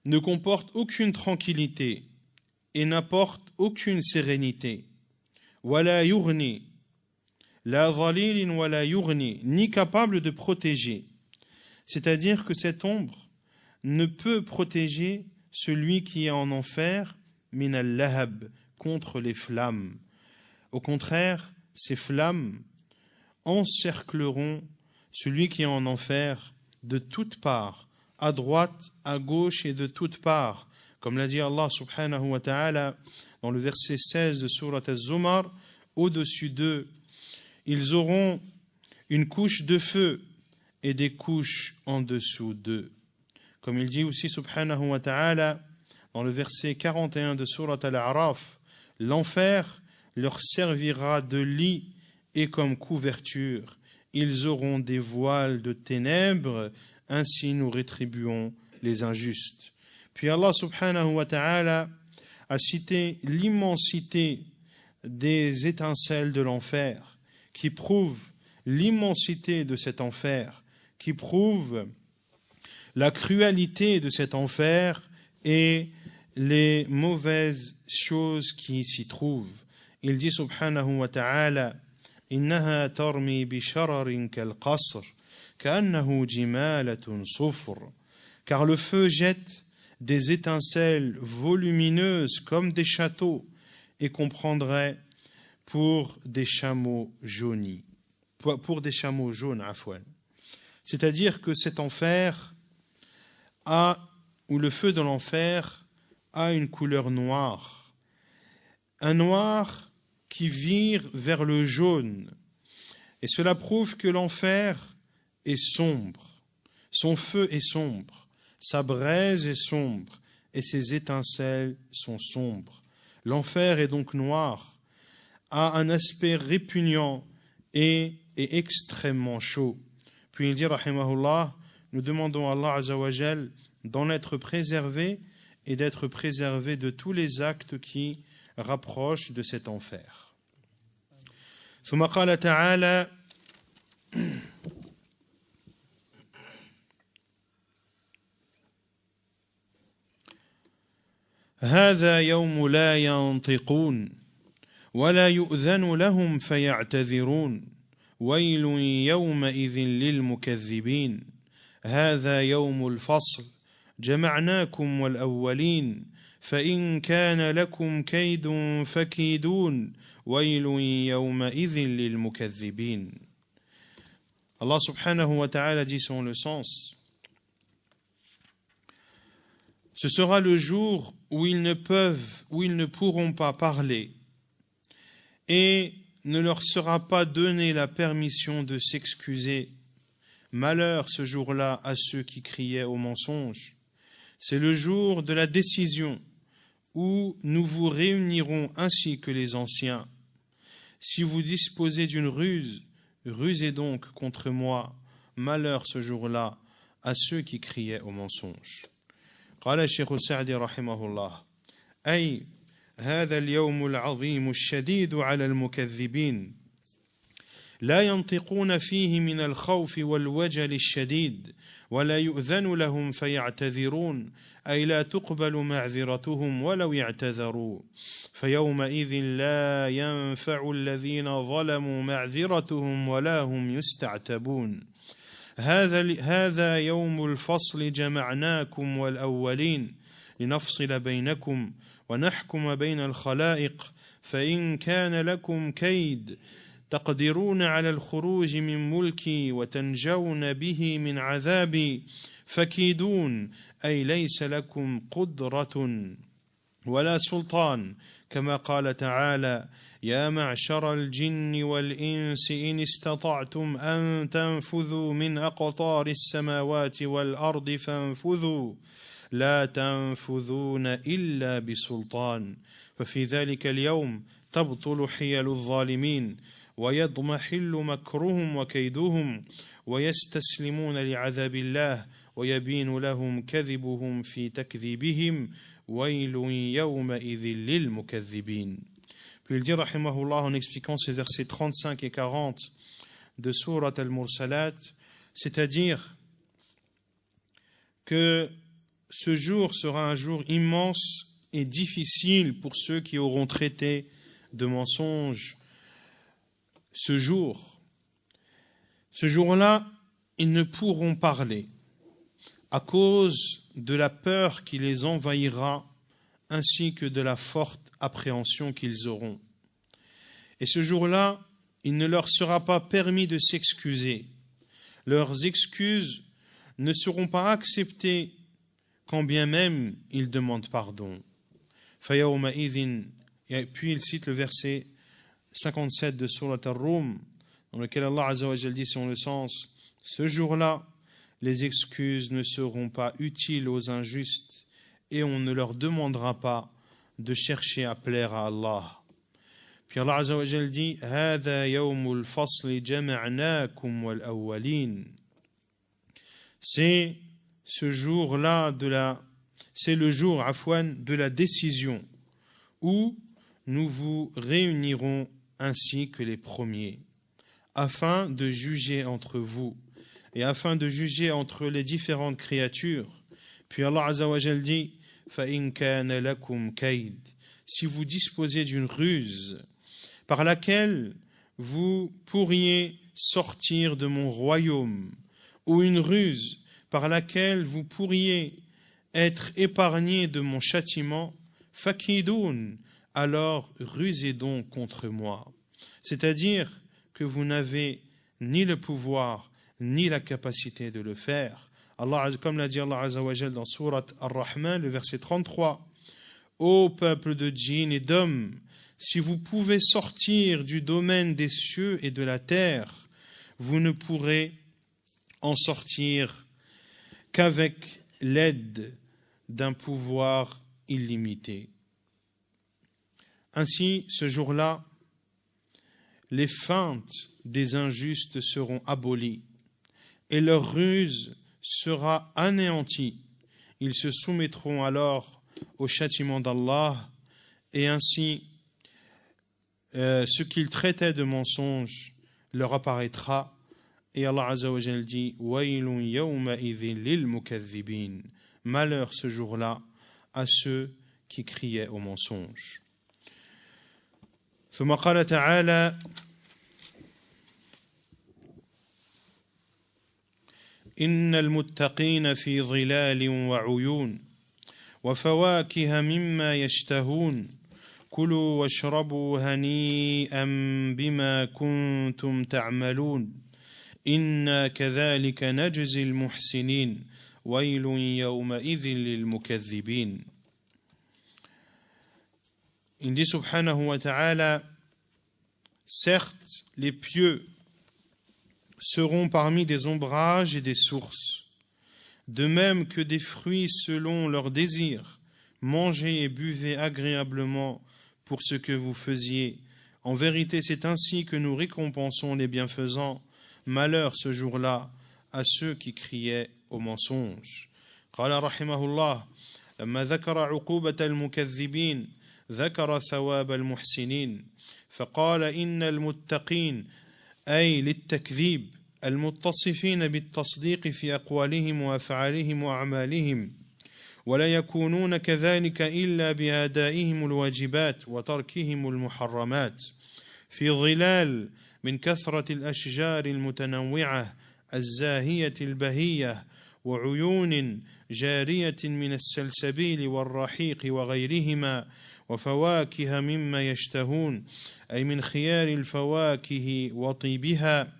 ne comporte aucune tranquillité et n'apporte aucune sérénité. Wala yughni, la zalilin wala yughni, ni capable de protéger. C'est-à-dire que cette ombre ne peut protéger celui qui est en enfer, min al-lahab, contre les flammes. Au contraire, ces flammes encercleront celui qui est en enfer de toutes parts, à droite, à gauche et de toutes parts. Comme l'a dit Allah subhanahu wa ta'ala dans le verset 16 de Surat Az-Zumar, au-dessus d'eux, ils auront une couche de feu et des couches en dessous d'eux. Comme il dit aussi subhanahu wa ta'ala dans le verset 41 de Surat Al-A'raf, l'enfer leur servira de lit et comme couverture. Ils auront des voiles de ténèbres, ainsi nous rétribuons les injustes. Puis Allah subhanahu wa ta'ala a cité l'immensité des étincelles de l'enfer, qui prouvent l'immensité de cet enfer, qui prouvent la cruauté de cet enfer et les mauvaises choses qui s'y trouvent. Il dit subhanahu wa ta'ala, إنها ترمي بشرر كالقصر كأنه جمالة صفر. Car le feu jette des étincelles volumineuses comme des châteaux et qu'on prendrait pour des chameaux jaunis, pour des chameaux jaunes, afwan. C'est-à-dire que cet enfer ou le feu de l'enfer a une couleur noire, un noir qui vire vers le jaune. Et cela prouve que l'enfer est sombre, son feu est sombre, sa braise est sombre et ses étincelles sont sombres. L'enfer est donc noir, a un aspect répugnant et est extrêmement chaud. Puis il dit, rahimahullah, nous demandons à Allah Azza wa Jal d'en être préservé et d'être préservé de tous les actes qui rapprochent de cet enfer. ثم قال تعالى هذا يوم لا ينطقون ولا يؤذن لهم فيعتذرون ويل يومئذ للمكذبين هذا يوم الفصل جمعناكم والأولين فإن كان لكم كيد فكيدون ويل يومئذ للمكذبين. Allah subhanahu wa ta'ala dit selon le sens, ce sera le jour où ils ne pourront pas parler et ne leur sera pas donné la permission de s'excuser. Malheur ce jour-là à ceux qui criaient au mensonge. C'est le jour de la décision où nous vous réunirons ainsi que les anciens. Si vous disposez d'une ruse, rusez donc contre moi. Malheur ce jour-là à ceux qui criaient au mensonge. قال الشيخ السعدي رحمه الله أي هذا اليوم العظيم الشديد على المكذبين لا ينطقون فيه من الخوف والوجل الشديد ولا يؤذن لهم فيعتذرون أي لا تقبل معذرتهم ولو يعتذروا فيومئذ لا ينفع الذين ظلموا معذرتهم ولا هم يستعتبون هذا يوم الفصل جمعناكم والأولين لنفصل بينكم ونحكم بين الخلائق فإن كان لكم كيد تقدرون على الخروج من ملكي وتنجون به من عذابي فكيدون أي ليس لكم قدرة ولا سلطان كما قال تعالى يا معشر الجن والإنس إن استطعتم أن تنفذوا من أقطار السماوات والأرض فانفذوا لا تنفذون إلا بسلطان ففي ذلك اليوم تبطل حيل الظالمين ويضمحل مكرهم وكيدهم ويستسلمون لعذاب الله ويبين لهم كذبهم في تكذيبهم ويل يومئذ للمكذبين. Puis il dit rahimahullah en expliquant ces versets 35 et 40 de Surat al-Mursalat, c'est-à-dire que ce jour sera un jour immense et difficile pour ceux qui auront traité de mensonges. Ce jour-là, ils ne pourront parler à cause de la peur qui les envahira ainsi que de la forte appréhension qu'ils auront. Et ce jour-là, il ne leur sera pas permis de s'excuser. Leurs excuses ne seront pas acceptées quand bien même ils demandent pardon. Et puis il cite le verset 57 de Surat Ar-Rum, dans lequel Allah Azza wa Jal dit sur le sens, ce jour-là, les excuses ne seront pas utiles aux injustes et on ne leur demandera pas de chercher à plaire à Allah. Puis Allah Azza wa Jal dit, هذا يوم الفصل جمعناكم والأولين. C'est ce jour-là c'est le jour, de la décision où nous vous réunirons ainsi que les premiers, afin de juger entre vous et afin de juger entre les différentes créatures. Puis Allah Azza wa Jal dit فَإِن كَانَ لَكُمْ كَيْدٌ. Si vous disposez d'une ruse par laquelle vous pourriez sortir de mon royaume, ou une ruse par laquelle vous pourriez être épargné de mon châtiment, فَكِيدُونَ, alors rusez donc contre moi. C'est-à-dire que vous n'avez ni le pouvoir ni la capacité de le faire. Allah, comme l'a dit Allah Azza wa Jal dans Surat Ar-Rahman, le verset 33, ô peuple de djinns et d'hommes, si vous pouvez sortir du domaine des cieux et de la terre, vous ne pourrez en sortir qu'avec l'aide d'un pouvoir illimité. Ainsi, ce jour-là, les feintes des injustes seront abolies et leur ruse sera anéantie. Ils se soumettront alors au châtiment d'Allah et ainsi ce qu'ils traitaient de mensonges leur apparaîtra. Et Allah Azza wa Jal dit Waylun yawma'idhin lil mukaththibin. Malheur ce jour-là à ceux qui criaient au mensonge. ثم قال تعالى إن المتقين في ظلال وعيون وفواكه مما يشتهون كلوا واشربوا هنيئا بما كنتم تعملون إنا كذلك نجزي المحسنين ويل يومئذ للمكذبين. Il dit subhanahu wa ta'ala, certes, les pieux seront parmi des ombrages et des sources, de même que des fruits selon leurs désirs. Mangez et buvez agréablement pour ce que vous faisiez. En vérité, c'est ainsi que nous récompensons les bienfaisants. Malheur ce jour-là à ceux qui criaient au mensonge. قال رحمه الله لما ذكر عقوبة المكذبين ذكر ثواب المحسنين فقال إن المتقين أي للتكذيب المتصفين بالتصديق في أقوالهم وأفعالهم وأعمالهم ولا يكونون كذلك إلا بأدائهم الواجبات وتركهم المحرمات في ظلال من كثرة الأشجار المتنوعة الزاهية البهية وعيون جارية من السلسبيل والرحيق وغيرهما وفواكه مما يشتهون أي من خيار الفواكه وطيبها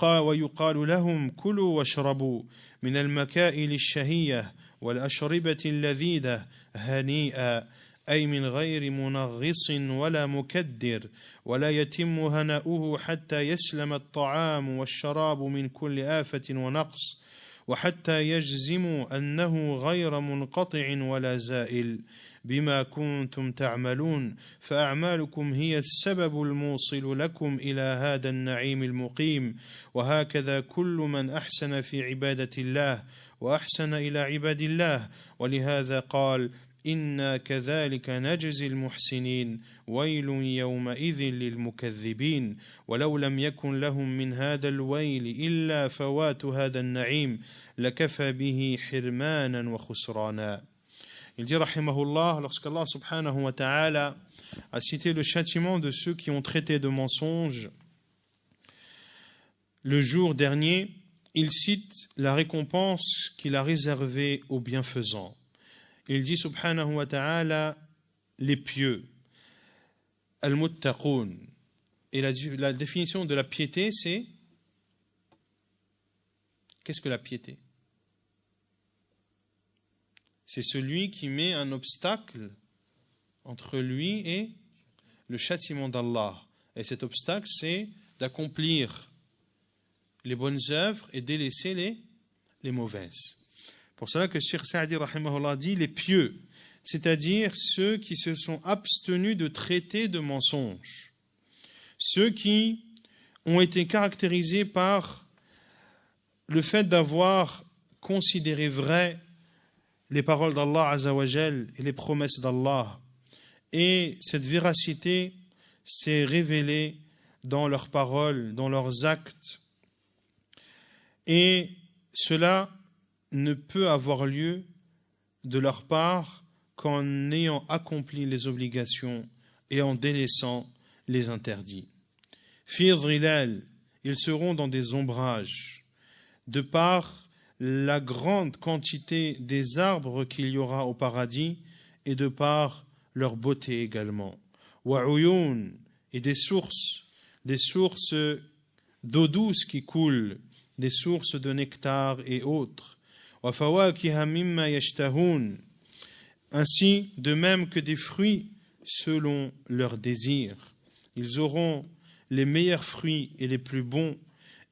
ويقال لهم كلوا واشربوا من المكائل الشهية والأشربة اللذيذة هنيئا أي من غير منغص ولا مكدر ولا يتم هناؤه حتى يسلم الطعام والشراب من كل آفة ونقص وحتى يجزموا أنه غير منقطع ولا زائل بما كنتم تعملون فأعمالكم هي السبب الموصل لكم إلى هذا النعيم المقيم وهكذا كل من أحسن في عبادة الله وأحسن إلى عباد الله ولهذا قال إنا كذلك نجزي المحسنين ويل يومئذ للمكذبين ولو لم يكن لهم من هذا الويل إلا فوات هذا النعيم لكفى به حرمانا وخسرانا. Il dit rahimahullah, lorsqu'Allah subhanahu wa ta'ala a cité le châtiment de ceux qui ont traité de mensonges le jour dernier, il cite la récompense qu'il a réservée aux bienfaisants. Il dit subhanahu wa ta'ala les pieux, al-muttaqoun. Et la définition de la piété, c'est qu'est-ce que la piété? C'est celui qui met un obstacle entre lui et le châtiment d'Allah. Et cet obstacle, c'est d'accomplir les bonnes œuvres et délaisser les mauvaises. Pour cela que Cheikh Saadi rahimahullah dit les pieux, c'est-à-dire ceux qui se sont abstenus de traiter de mensonges, ceux qui ont été caractérisés par le fait d'avoir considéré vrai les paroles d'Allah Azza wa Jal et les promesses d'Allah. Et cette véracité s'est révélée dans leurs paroles, dans leurs actes. Et cela ne peut avoir lieu de leur part qu'en ayant accompli les obligations et en délaissant les interdits. Fi dhilal, ils seront dans des ombrages, de par la grande quantité des arbres qu'il y aura au paradis et de par leur beauté également. Wa uyun, et des sources d'eau douce qui coulent, des sources de nectar et autres. Wa fawakiha mimma yashtahun, ainsi de même que des fruits selon leurs désirs. Ils auront les meilleurs fruits et les plus bons.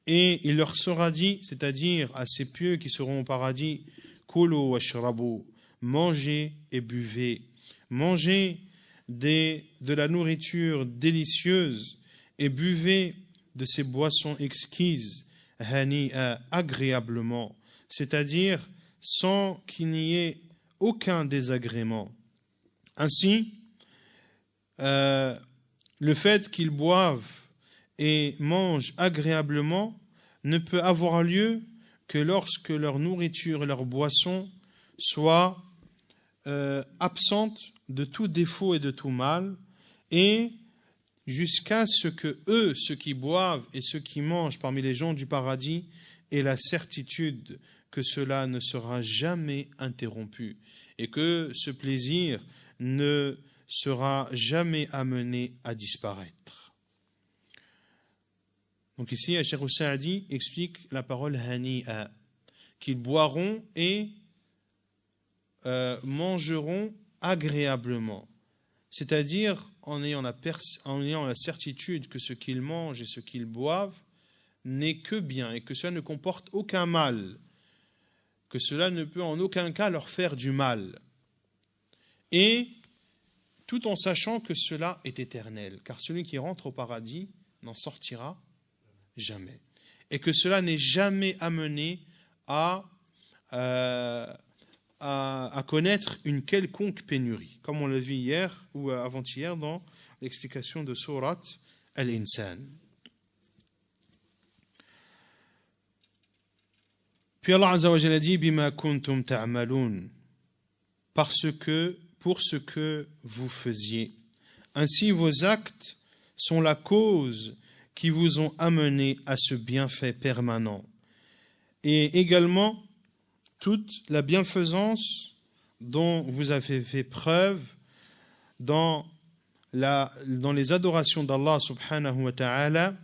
Et il leur sera dit, c'est-à-dire à ces pieux qui seront au paradis, Kulu washrabu, mangez et buvez. Mangez de la nourriture délicieuse et buvez de ces boissons exquises, hani'a, agréablement, c'est-à-dire sans qu'il n'y ait aucun désagrément. Ainsi, le fait qu'ils boivent et mangent agréablement ne peut avoir lieu que lorsque leur nourriture et leur boisson soient absentes de tout défaut et de tout mal, et jusqu'à ce que eux, ceux qui boivent et ceux qui mangent parmi les gens du paradis, aient la certitude que cela ne sera jamais interrompu et que ce plaisir ne sera jamais amené à disparaître. Donc ici, Cheikh Saadi explique la parole hani'a, qu'ils boiront et mangeront agréablement, c'est-à-dire en ayant la certitude que ce qu'ils mangent et ce qu'ils boivent n'est que bien et que cela ne comporte aucun mal, que cela ne peut en aucun cas leur faire du mal, et tout en sachant que cela est éternel, car celui qui rentre au paradis n'en sortira jamais, et que cela n'est jamais amené à connaître une quelconque pénurie, comme on l'a vu hier ou avant-hier dans l'explication de Sourate Al-Insan. Puis Allah Azza wa Jalla dit bima kuntum ta'malun, parce que pour ce que vous faisiez. Ainsi vos actes sont la cause qui vous ont amené à ce bienfait permanent. Et également toute la bienfaisance dont vous avez fait preuve dans les adorations d'Allah subhanahu wa ta'ala,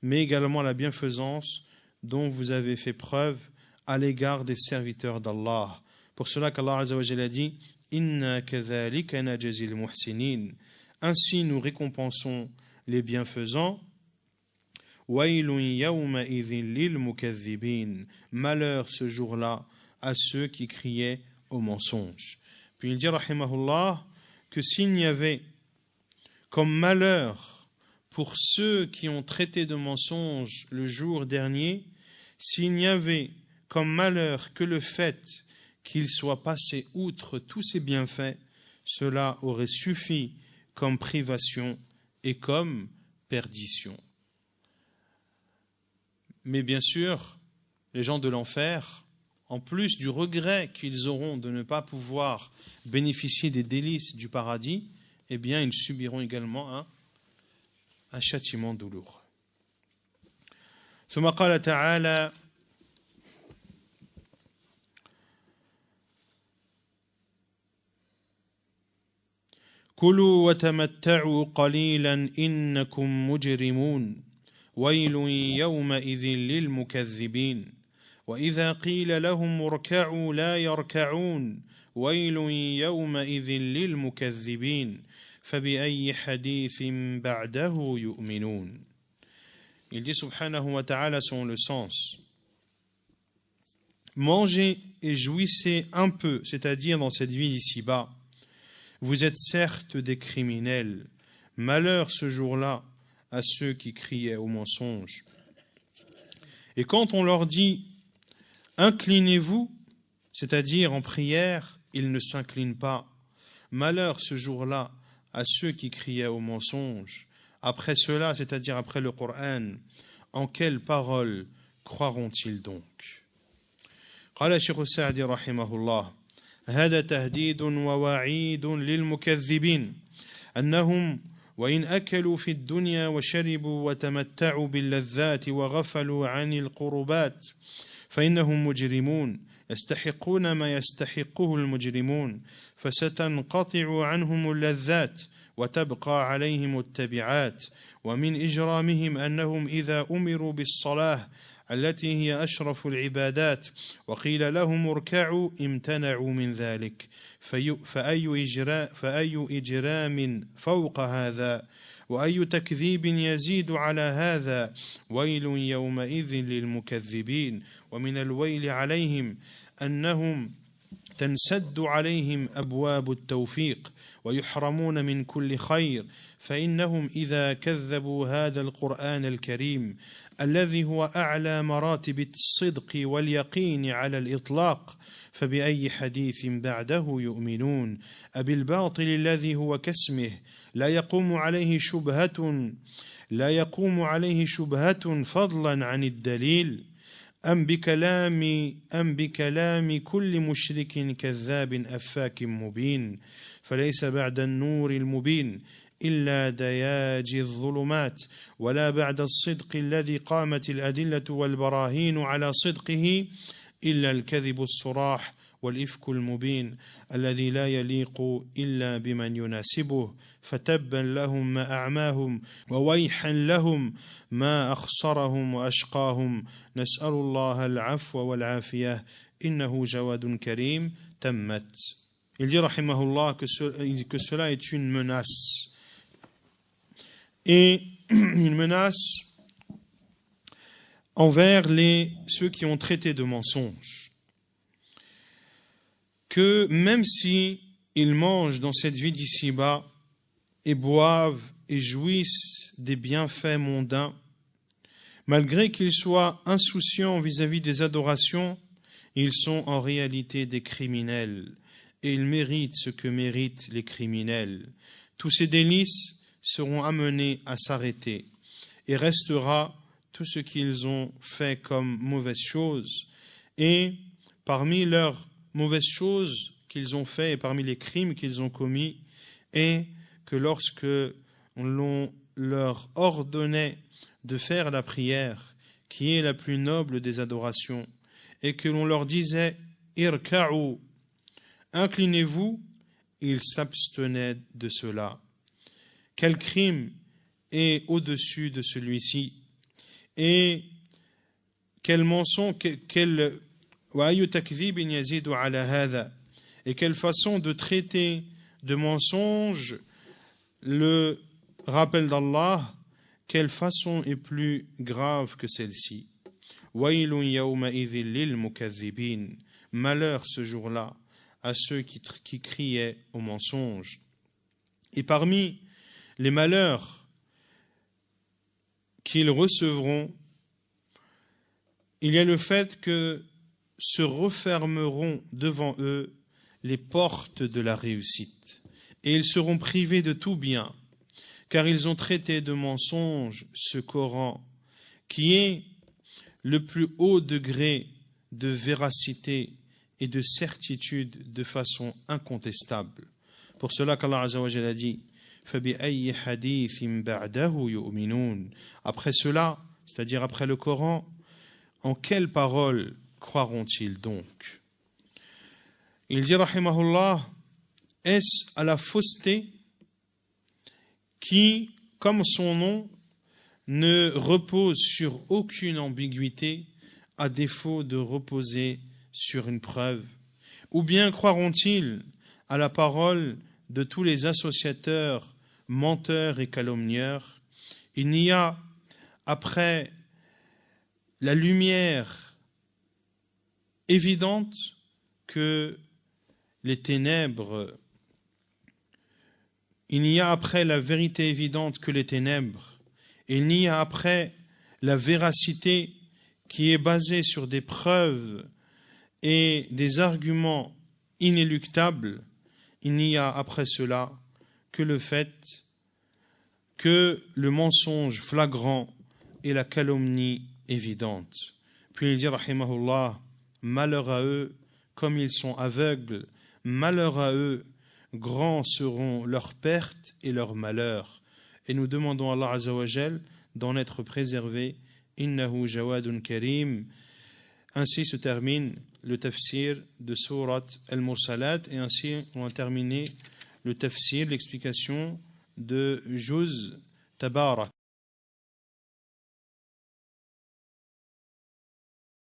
mais également la bienfaisance dont vous avez fait preuve à l'égard des serviteurs d'Allah. Pour cela qu'Allah Azza wa Jalla dit « Inna kadhalika najzil muhsinin » Ainsi nous récompensons les bienfaisants. « Waylun yawma idhin lil mukaththibin » Malheur ce jour-là à ceux qui criaient au mensonge. Puis il dit rahimahullah que s'il n'y avait comme malheur pour ceux qui ont traité de mensonge le jour dernier, s'il n'y avait comme malheur que le fait qu'ils soient passés outre tous ces bienfaits, cela aurait suffi comme privation et comme perdition. Mais bien sûr, les gens de l'enfer, en plus du regret qu'ils auront de ne pas pouvoir bénéficier des délices du paradis, eh bien, ils subiront également un châtiment douloureux. ثم قال تعالى كلوا وتمتعوا قليلا إنكم مجرمون ويل يومئذ للمكذبين وإذا قيل لهم اركعوا لا يركعون ويل يومئذ للمكذبين فبأي حديث بعده يؤمنون. Il dit subhanahu wa ta'ala selon le sens: mangez et jouissez un peu, c'est-à-dire dans cette vie d'ici-bas. Vous êtes certes des criminels. Malheur ce jour-là à ceux qui criaient au mensonge. Et quand on leur dit inclinez-vous, c'est-à-dire en prière, ils ne s'inclinent pas. Malheur ce jour-là à ceux qui criaient au mensonge. Après cela, c'est-à-dire après le Coran, en quelles paroles croiront-ils donc? قال الشيخ السعدي رحمه الله: هذا تهديد ووعيد للمكذبين أنهم وإن أكلوا في الدنيا وشربوا وتمتعوا باللذات وغفلوا عن القربات فإنهم مجرمون يستحقون ما يستحقه المجرمون فستنقطع عنهم اللذات وتبقى عليهم التبعات ومن إجرامهم أنهم إذا أمروا بالصلاة التي هي أشرف العبادات وقيل لهم اركعوا امتنعوا من ذلك فأي إجرام فوق هذا وأي تكذيب يزيد على هذا ويل يومئذ للمكذبين ومن الويل عليهم أنهم تنسد عليهم أبواب التوفيق ويحرمون من كل خير فإنهم إذا كذبوا هذا القرآن الكريم الذي هو أعلى مراتب الصدق واليقين على الإطلاق فبأي حديث بعده يؤمنون أبالباطل الذي هو كاسمه لا يقوم عليه شبهة فضلا عن الدليل أم بكلام كل مشرك كذاب أفاك مبين فليس بعد النور المبين إلا دياج الظلمات ولا بعد الصدق الذي قامت الأدلة والبراهين على صدقه إلا الكذب الصراح والإفك المبين الذي لا يليق إلا بمن يناسبه فتبا لهم ما أعماهم وويحا لهم ما أخسرهم وأشقاهم نسأل الله العفو والعافية إنه جواد كريم تمت. Il dit rahimahullah que cela est une menace et une menace envers ceux qui ont traité de mensonges, que même si ils mangent dans cette vie d'ici-bas et boivent et jouissent des bienfaits mondains, malgré qu'ils soient insouciants vis-à-vis des adorations, ils sont en réalité des criminels et ils méritent ce que méritent les criminels. Tous ces délices seront amenés à s'arrêter et restera tout ce qu'ils ont fait comme mauvaise chose Et parmi leurs mauvaises choses qu'ils ont fait et parmi les crimes qu'ils ont commis est que lorsque l'on leur ordonnait de faire la prière, qui est la plus noble des adorations, et que l'on leur disait « Irka'u » inclinez-vous, ils s'abstenaient de cela. Quel crime est au-dessus de celui-ci? Et quel mensonge, et quelle façon de traiter de mensonge le rappel d'Allah, quelle façon est plus grave que celle-ci? Malheur ce jour-là à ceux qui criaient au mensonge. Et parmi les malheurs qu'ils recevront, il y a le fait que se refermeront devant eux les portes de la réussite et ils seront privés de tout bien, car ils ont traité de mensonge ce Coran qui est le plus haut degré de véracité et de certitude de façon incontestable. Pour cela qu'Allah Azza wa Jalla a dit فَبِأَيِّ حَدِيثٍ بَعْدَهُ يُؤْمِنُونَ. Après cela, c'est-à-dire après le Coran, en quelles paroles croiront-ils donc? Il dit rahimahullah, est-ce à la fausseté qui, comme son nom, ne repose sur aucune ambiguïté, à défaut de reposer sur une preuve? Ou bien croiront-ils à la parole de tous les associateurs, menteurs et calomnieurs? Il n'y a, après la lumière évidente, que les ténèbres. Il n'y a après la vérité évidente que les ténèbres. Il n'y a après la véracité qui est basée sur des preuves et des arguments inéluctables. Il n'y a après cela que le fait que le mensonge flagrant et la calomnie évidente. Puis il dit rahimahullah, malheur à eux, comme ils sont aveugles, malheur à eux, grands seront leurs pertes et leurs malheurs. Et nous demandons à Allah Azza wa Jal d'en être préservé. Innahu jawadun karim. Ainsi se termine le tafsir de Surat Al-Mursalat, et ainsi on a terminé le tafsir, l'explication de Juz Tabarak.